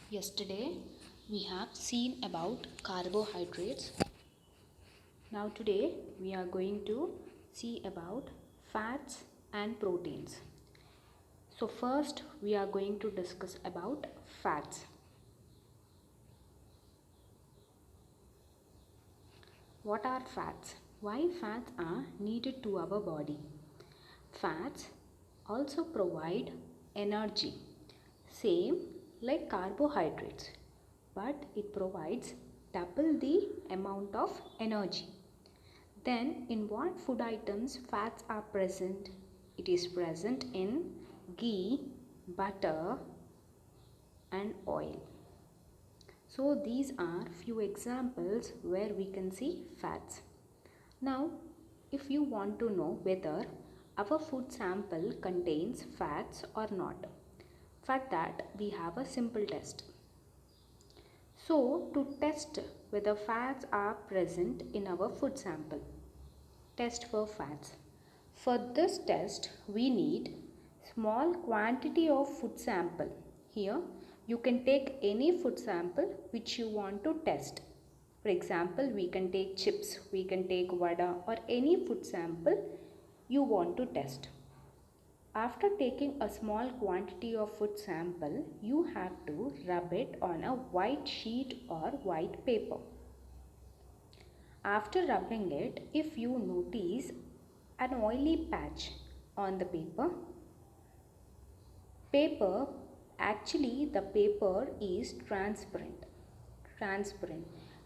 Yesterday we have seen about carbohydrates. Now today we are going to see about fats and proteins. So first we are going to discuss about fats. What are fats? Why fats are needed to our body? Fats also provide energy, same like carbohydrates, but it provides double the amount of energy. Then in what food items fats are present? It is present in ghee, butter and oil. So these are few examples where we can see fats. Now if you want to know whether our food sample contains fats or not, for that we have a simple test. So to test whether fats are present in our food sample, test for fats. For this test we need small quantity of food sample. Here you can take any food sample which you want to test. For example, we can take chips, we can take vada or any food sample you want to test. After taking a small quantity of food sample, you have to rub it on a white sheet or white paper. After rubbing it, if you notice an oily patch on the paper, actually the paper is transparent,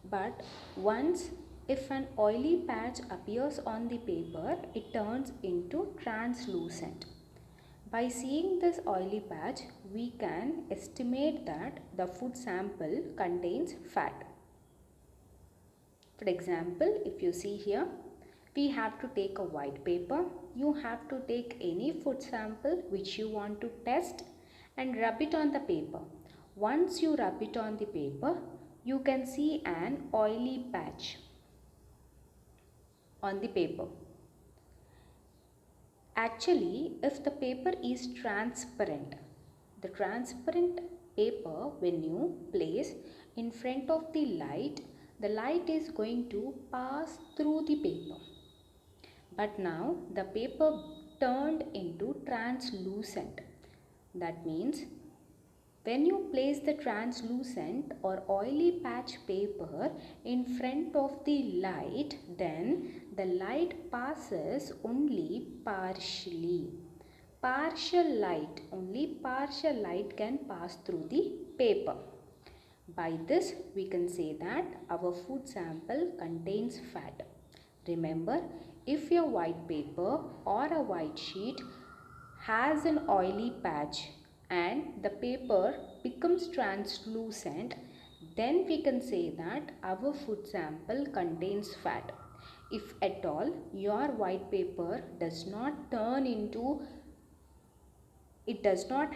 but once if an oily patch appears on the paper, it turns into translucent. By seeing this oily patch, we can estimate that the food sample contains fat. For example, if you see here, we have to take a white paper. You have to take any food sample which you want to test and rub it on the paper. Once you rub it on the paper, you can see an oily patch on the paper. Actually, if the paper is transparent, the transparent paper when you place in front of the light is going to pass through the paper. But now the paper turned into translucent. That means when you place the translucent or oily patch paper in front of the light, then the light passes only partially. Only partial light can pass through the paper. By this, we can say that our food sample contains fat. Remember, if your white paper or a white sheet has an oily patch and the paper becomes translucent, then we can say that our food sample contains fat. If at all your white paper does not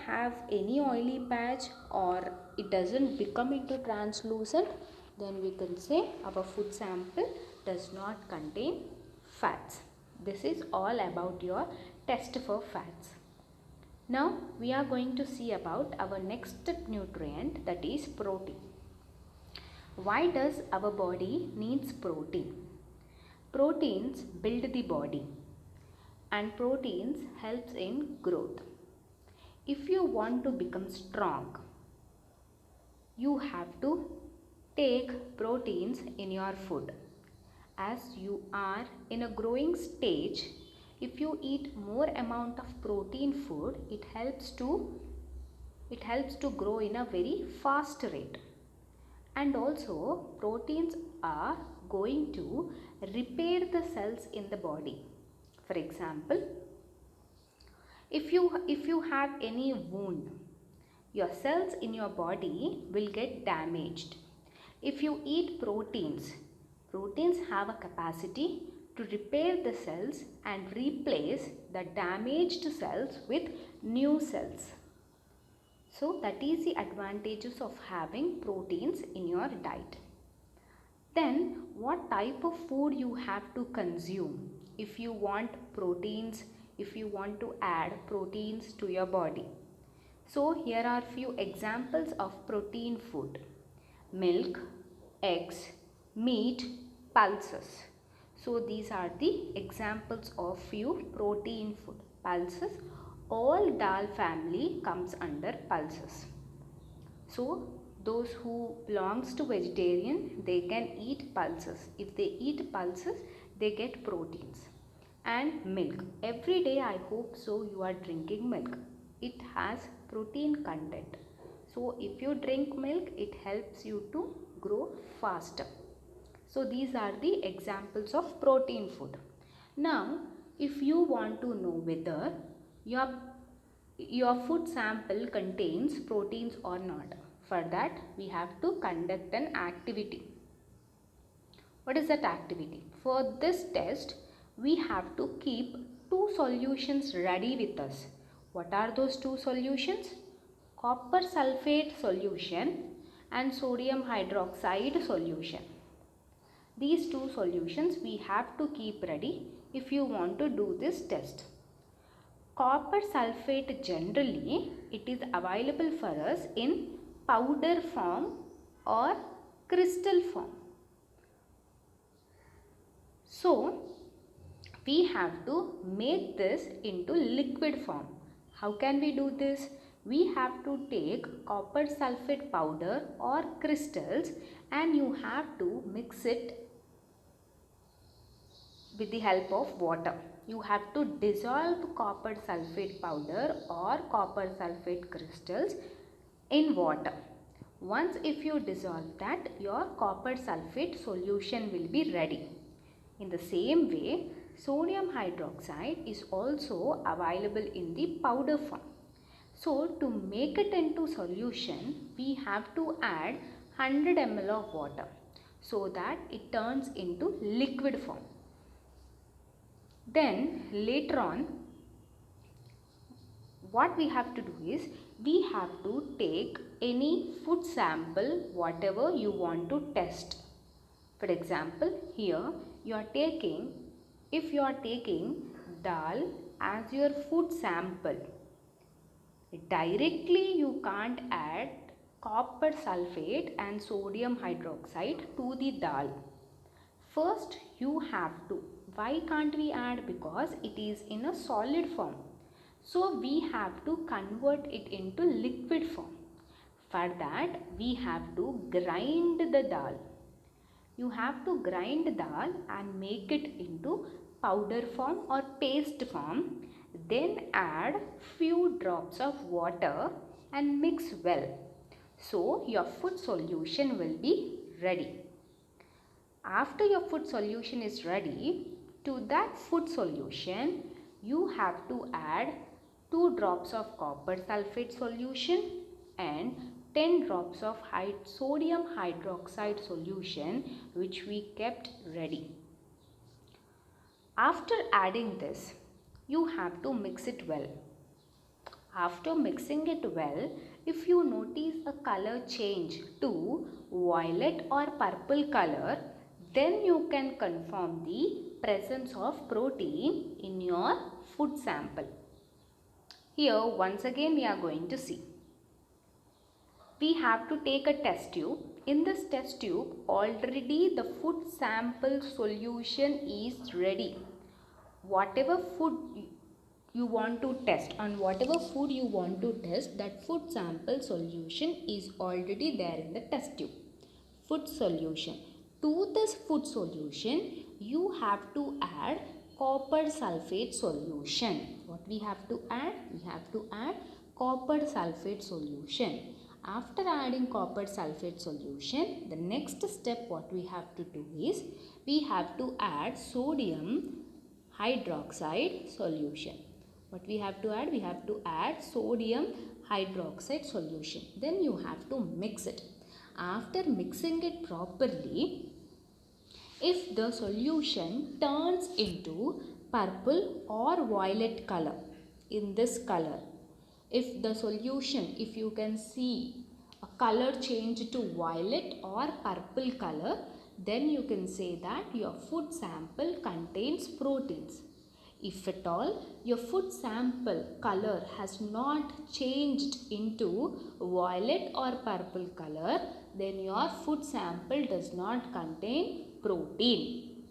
have any oily patch or it doesn't become into translucent, then we can say our food sample does not contain fats. This is all about your test for fats. Now we are going to see about our next nutrient, that is protein. Why does our body needs protein? Proteins build the body and proteins helps in growth. If you want to become strong, you have to take proteins in your food. As you are in a growing stage, if you eat more amount of protein food, it helps to grow in a very fast rate. And also proteins are going to repair the cells in the body. For example, if you have any wound, your cells in your body will get damaged. If you eat proteins have a capacity to repair the cells and replace the damaged cells with new cells. So that is the advantages of having proteins in your diet. Then what type of food you have to consume if you want proteins, if you want to add proteins to your body? So here are few examples of protein food: milk, eggs, meat, pulses. So these are the examples of few protein food. Pulses, all dal family comes under pulses. So those who belongs to vegetarian, they can eat pulses. If they eat pulses, they get proteins. And milk. Every day I hope so you are drinking milk. It has protein content. So if you drink milk, it helps you to grow faster. So these are the examples of protein food. Now, if you want to know whether your your food sample contains proteins or not, for that we have to conduct an activity. What is that activity? For this test, we have to keep two solutions ready with us. What are those two solutions? Copper sulfate solution and sodium hydroxide solution. These two solutions we have to keep ready if you want to do this test. Copper sulfate, generally it is available for us in powder form or crystal form. So we have to make this into liquid form. How can we do this? We have to take copper sulfate powder or crystals and you have to mix it with the help of water. You have to dissolve copper sulfate powder or copper sulfate crystals in water. Once if you dissolve that, your copper sulfate solution will be ready. In the same way, sodium hydroxide is also available in the powder form. So to make it into solution, we have to add 100 ml of water so that it turns into liquid form. Then later on, what we have to do is we have to take any food sample whatever you want to test. For example, here you are taking, if you are taking dal as your food sample, directly you can't add copper sulfate and sodium hydroxide to the dal. First you have to, why can't we add? Because it is in a solid form. So we have to convert it into liquid form. For that we have to grind the dal. You have to grind dal and make it into powder form or paste form. Then add few drops of water and mix well. So your food solution will be ready. After your food solution is ready, to that food solution you have to add 2 drops of copper sulfate solution and 10 drops of sodium hydroxide solution which we kept ready. After adding this, you have to mix it well. After mixing it well, if you notice a color change to violet or purple color, then you can confirm the presence of protein in your food sample. Here once again we are going to see. We have to take a test tube. In this test tube already the food sample solution is ready. Whatever food you want to test, on whatever food you want to test, that food sample solution is already there in the test tube. Food solution. To this food solution you have to add copper sulfate solution. What we have to add? We have to add copper sulfate solution. After adding copper sulfate solution, the next step what we have to do is we have to add sodium hydroxide solution. What we have to add? We have to add sodium hydroxide solution. Then you have to mix it. After mixing it properly, if the solution turns into purple or violet color, in this color, if the solution, if you can see a color change to violet or purple color, then you can say that your food sample contains proteins. If at all your food sample color has not changed into violet or purple color, then your food sample does not contain protein.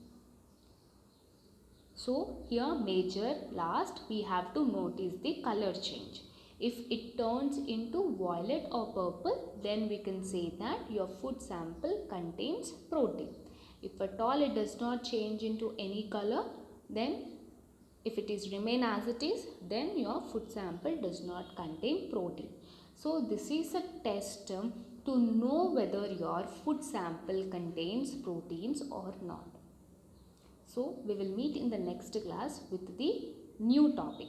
So here major last we have to notice the color change. If it turns into violet or purple, then we can say that your food sample contains protein. If at all it does not change into any color, then if it is remain as it is, then your food sample does not contain protein. So this is a test to know whether your food sample contains proteins or not. So we will meet in the next class with the new topic.